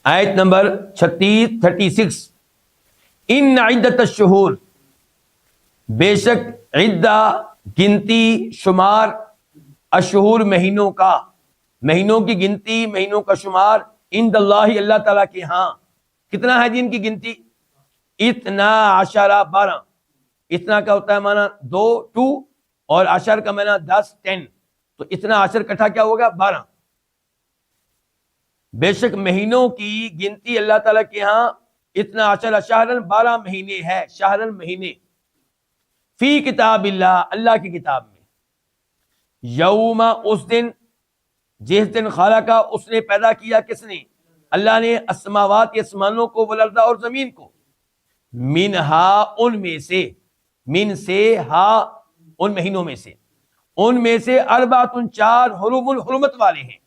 آیت نمبر 36 ان عدت الشہور، بے شک عدہ گنتی شمار، الشہور مہینوں کا، مہینوں کی گنتی، مہینوں کا شمار، عند اللہ اللہ تعالیٰ کے ہاں کتنا ہے جن کی گنتی؟ 12، 12۔ اتنا کا ہوتا ہے معنی 2 اور عشر کا معنی 10 10، تو اتنا عشر کٹھا کیا ہوگا؟ 12۔ بے شک مہینوں کی گنتی اللہ تعالیٰ کے ہاں 12 شہرن، 12 مہینے ہے، شہرن مہینے، فی کتاب اللہ اللہ کی کتاب میں، یوم اس دن، جس دن خالقہ اس نے پیدا کیا، کس نے؟ اللہ نے، السماوات آسمانوں کو، والارض اور زمین کو، منہا ان میں سے، من سے، ہا ان مہینوں میں سے، ان میں سے اربعۃ 4 حرم حرمت والے ہیں،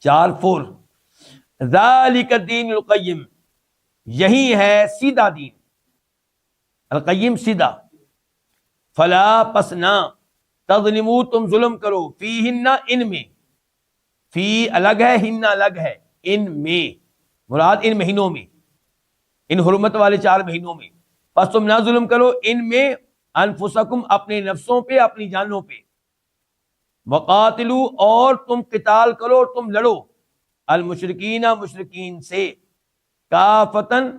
4 4۔ ذالک الدین القیم، یہی ہے سیدھا دین، القیم سیدھا، فلا پس نہ، تظلموا تم ظلم کرو، فیہن ان میں، فی الگ ہے، ہن الگ ہے، ان میں مراد ان مہینوں میں، ان حرمت والے 4 مہینوں میں، پس تم نہ ظلم کرو ان میں، انفسکم اپنے نفسوں پہ، اپنی جانوں پہ، وقاتلو اور تم قتال کرو، تم لڑو، المشرکین مشرکین سے، کافتن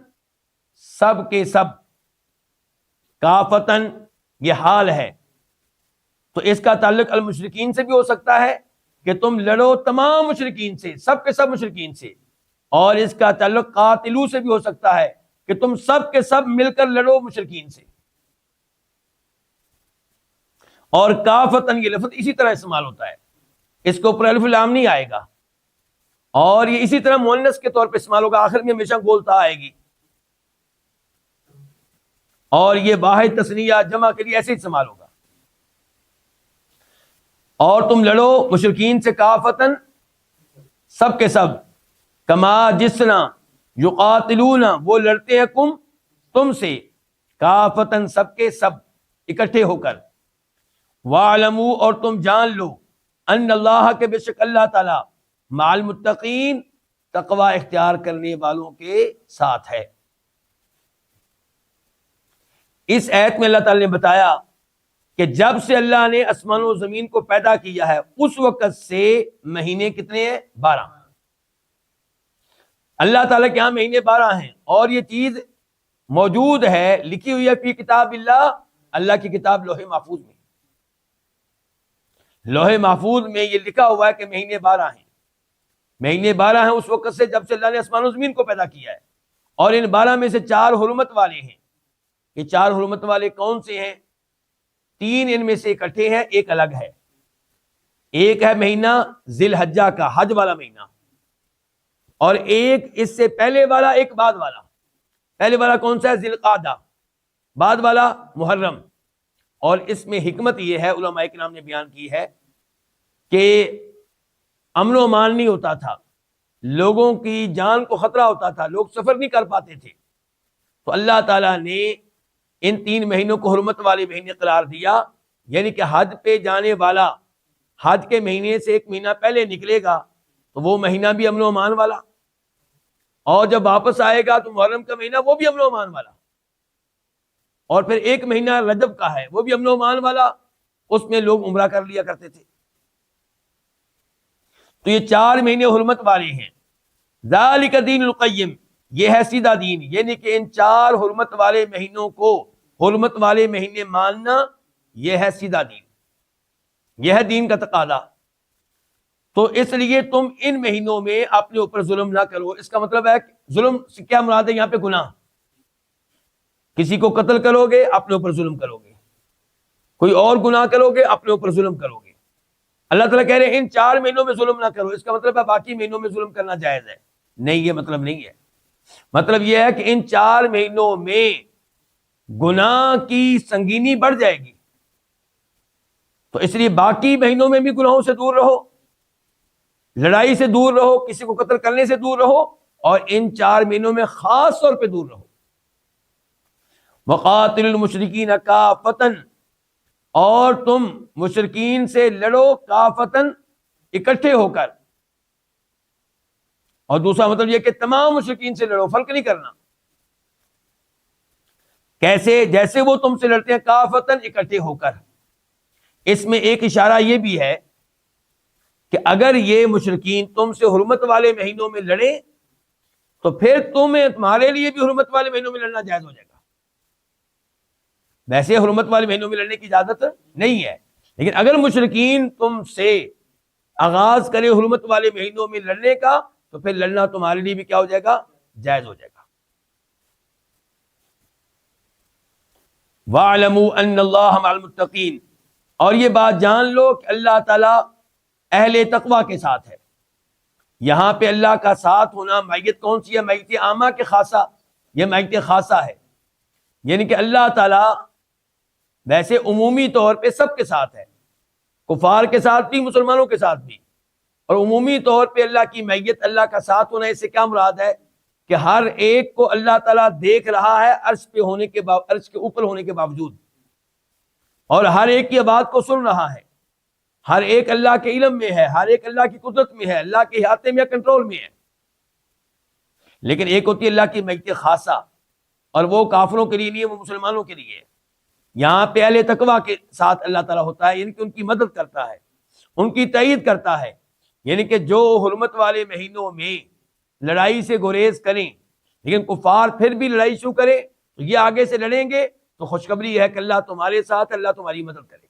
سب کے سب، کافتن یہ حال ہے، تو اس کا تعلق المشرکین سے بھی ہو سکتا ہے کہ تم لڑو تمام مشرکین سے، سب کے سب مشرکین سے، اور اس کا تعلق قاتلو سے بھی ہو سکتا ہے کہ تم سب کے سب مل کر لڑو مشرکین سے، اور کافتن یہ لفظ اسی طرح استعمال ہوتا ہے، اس کے اوپر الف لام نہیں آئے گا، اور یہ اسی طرح مؤنث کے طور پہ استعمال ہوگا، آخر میں ہمیشہ گولتا آئے گی، اور یہ واحد تثنیہ جمع کے لیے ایسے استعمال ہوگا، اور تم لڑو مشرکین سے، کافتن سب کے سب، کما جس طرح، یقاتلون وہ لڑتے ہیں، تم سے، کافتن سب کے سب اکٹھے ہو کر، وَاعْلَمُوا اور تم جان لو، ان اللہ کے بے شک اللہ تعالی، مع المتقین تقوی اختیار کرنے والوں کے ساتھ ہے۔ اس آیت میں اللہ تعالی نے بتایا کہ جب سے اللہ نے آسمان و زمین کو پیدا کیا ہے اس وقت سے مہینے کتنے ہیں؟ 12۔ اللہ تعالیٰ کے ہاں مہینے 12 ہیں، اور یہ چیز موجود ہے، لکھی ہوئی ہے فی کتاب اللہ، اللہ کی کتاب لوح محفوظ میں، لوح محفوظ میں یہ لکھا ہوا ہے کہ مہینے 12 ہیں، مہینے 12 ہیں اس وقت سے جب سے اللہ نے آسمان و زمین کو پیدا کیا ہے، اور ان 12 میں سے 4 حرمت والے ہیں۔ یہ 4 حرمت والے کون سے ہیں؟ 3 ان میں سے اکٹھے ہیں، ایک الگ ہے، ایک ہے مہینہ ذی الحجہ کا، حج والا مہینہ، اور ایک اس سے پہلے والا، ایک بعد والا۔ پہلے والا کون سا ہے؟ ذی القعدہ، بعد والا محرم۔ اور اس میں حکمت یہ ہے، علماء کرام نے بیان کی ہے کہ امن و امان نہیں ہوتا تھا، لوگوں کی جان کو خطرہ ہوتا تھا، لوگ سفر نہیں کر پاتے تھے، تو اللہ تعالیٰ نے ان 3 مہینوں کو حرمت والے مہینے قرار دیا، یعنی کہ حج پہ جانے والا حج کے مہینے سے 1 مہینہ پہلے نکلے گا تو وہ مہینہ بھی امن و امان والا، اور جب واپس آئے گا تو محرم کا مہینہ وہ بھی امن و امان والا، اور پھر 1 مہینہ رجب کا ہے وہ بھی امن و امان والا، اس میں لوگ عمرہ کر لیا کرتے تھے۔ تو یہ 4 مہینے حرمت والے ہیں، ذالک الدین القیم، یہ ہے سیدھا دین، یعنی کہ ان 4 حرمت والے مہینوں کو حرمت والے مہینے ماننا، یہ ہے سیدھا دین، یہ ہے دین کا تقاضا۔ تو اس لیے تم ان مہینوں میں اپنے اوپر ظلم نہ کرو۔ اس کا مطلب ہے کہ ظلم سے کیا مراد ہے یہاں پہ؟ گناہ، کسی کو قتل کرو گے اپنے اوپر ظلم کرو گے، کوئی اور گناہ کرو گے اپنے اوپر ظلم کرو گے۔ اللہ تعالیٰ کہہ رہے ہیں ان 4 مہینوں میں ظلم نہ کرو، اس کا مطلب ہے باقی مہینوں میں ظلم کرنا جائز ہے؟ نہیں، یہ مطلب نہیں ہے۔ مطلب یہ ہے کہ ان 4 مہینوں میں گناہ کی سنگینی بڑھ جائے گی، تو اس لیے باقی مہینوں میں بھی گناہوں سے دور رہو، لڑائی سے دور رہو، کسی کو قتل کرنے سے دور رہو، اور ان 4 مہینوں میں خاص طور پہ دور رہو۔ وقاتل المشرکین کافتن، اور تم مشرکین سے لڑو، کافتن اکٹھے ہو کر، اور دوسرا مطلب یہ کہ تمام مشرکین سے لڑو، فرق نہیں کرنا. کیسے؟ جیسے وہ تم سے لڑتے ہیں کافتن، اکٹھے ہو کر. اس میں ایک اشارہ یہ بھی ہے کہ اگر یہ مشرکین تم سے حرمت والے مہینوں میں لڑیں تو پھر تمہارے لیے بھی حرمت والے مہینوں میں لڑنا جائز ہو جائے گا. ویسے حرمت والے مہینوں میں لڑنے کی اجازت نہیں ہے، لیکن اگر مشرکین تم سے آغاز کرے حرمت والے مہینوں میں لڑنے کا تو پھر لڑنا تمہارے لیے بھی کیا ہو جائے گا؟ جائز ہو جائے گا. وَاعْلَمُوا أَنَّ اللَّهَ مَعَ الْمُتَّقِينَ، اور یہ بات جان لو کہ اللہ تعالیٰ اہل تقوی کے ساتھ ہے. یہاں پہ اللہ کا ساتھ ہونا معیت کون سی ہے؟ معیت عامہ کے خاصہ، یہ معیت خاصہ ہے. یعنی کہ اللہ تعالیٰ ویسے عمومی طور پہ سب کے ساتھ ہے، کفار کے ساتھ بھی، مسلمانوں کے ساتھ بھی. اور عمومی طور پہ اللہ کی معیت، اللہ کا ساتھ ہونا، اس سے کیا مراد ہے کہ ہر ایک کو اللہ تعالیٰ دیکھ رہا ہے عرش پہ ہونے کے عرش کے اوپر ہونے کے باوجود، اور ہر ایک کی بات کو سن رہا ہے. ہر ایک اللہ کے علم میں ہے، ہر ایک اللہ کی قدرت میں ہے، اللہ کے احاطے میں، کنٹرول میں ہے. لیکن ایک ہوتی ہے اللہ کی معیت خاصہ، اور وہ کافروں کے لیے نہیں ہے، وہ مسلمانوں کے لیے ہے. یہاں پہ اہل تقوی کے ساتھ اللہ تعالیٰ ہوتا ہے، یعنی کہ ان کی مدد کرتا ہے، ان کی تائید کرتا ہے. یعنی کہ جو حرمت والے مہینوں میں لڑائی سے گریز کریں لیکن کفار پھر بھی لڑائی شروع کرے تو یہ آگے سے لڑیں گے تو خوشخبری ہے کہ اللہ تمہارے ساتھ، اللہ تمہاری مدد کرے.